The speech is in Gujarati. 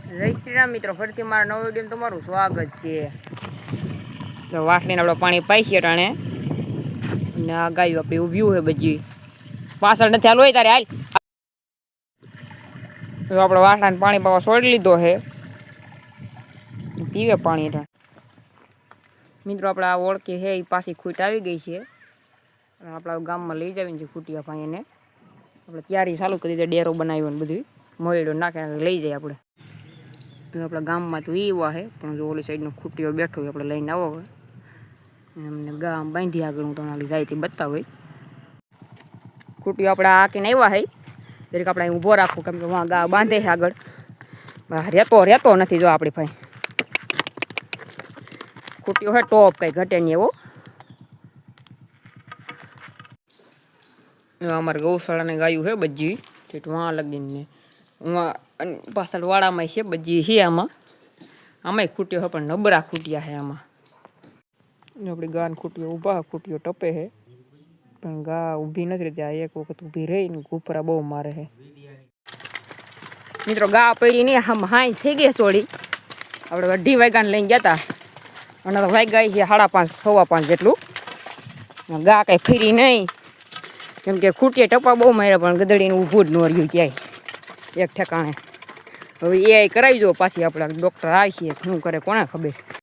જય શ્રી રામ મિત્રો, ફરીથી મારા નવો વિડીયો તમારું સ્વાગત છે. તો વાસળીને આપણે પાણી પાઈ છીએ ટાણે અને આ ગાયું આપણી ઊભી હોય બધી પાછળ નથી હાલ હોય તારે હાલ. તો આપણે વાસળાને પાણી પાવા છોડી લીધો છે, પીવે પાણી. મિત્રો આપણે આ ઓળખી છે એ પાછી ખૂટ આવી ગઈ છે. આપણા ગામમાં લઈ જવીને છે ખૂટિયા ભાઈને. આપણે તૈયારી ચાલુ કરી દે, ડેરો બનાવ્યો ને બધું મોયડો નાખે લઈ જાય આપણે. આપણા ગામમાં તો એવા છે, પણ જો ઓલી સાઈડનો ખૂટીઓ બેઠો હોય આપણે લઈને આવો એમને ગામ બાંધી આગળ હું તમારી જાયથી બતાવ હોય. ખૂટીઓ આપણે આકીને આવ્યા છે દરેક આપણે ઊભો રાખવું, કેમ કે વાં ગા બાંધે છે આગળ. રહેતો નથી જો આપણી ભાઈ ખૂટીઓ છે ટોપ, કંઈ ઘટે નહીં એવો. અમારે ગૌશાળાને ગાયું છે બધી વાં લગીને પાછળ વાડામાં છે બધી છે. આમાંય ખૂટીઓ છે પણ નબરા ખૂટ્યા છે. આમાં આપણી ગાન ખૂટીઓ ઊભા, ખૂટીઓ ટપે છે પણ ગા ઊભી નથી રહેતી. આ એક વખત ઊભી રહીને ઘૂપરા બહુ મારે છે. મિત્રો ગા પડી નહીં, હાઈ થઈ ગઈ સોળી. આપણે 2:30 વાગ્યાને લઈને ગયા હતા અને તો વાગ્યા છે 5:30 5:15 જેટલું. ગા કાંઈ ફરી નહીં, કેમ કે ખૂટીએ ટપા બહુ માર્યા પણ ગધડીને ઊભું જ ન રહ્યું ક્યાંય એક ઠેકાણે. હવે એ કરાવી જો પાછી આપણે ડૉક્ટર આવી છે, શું કરે કોને ખબર.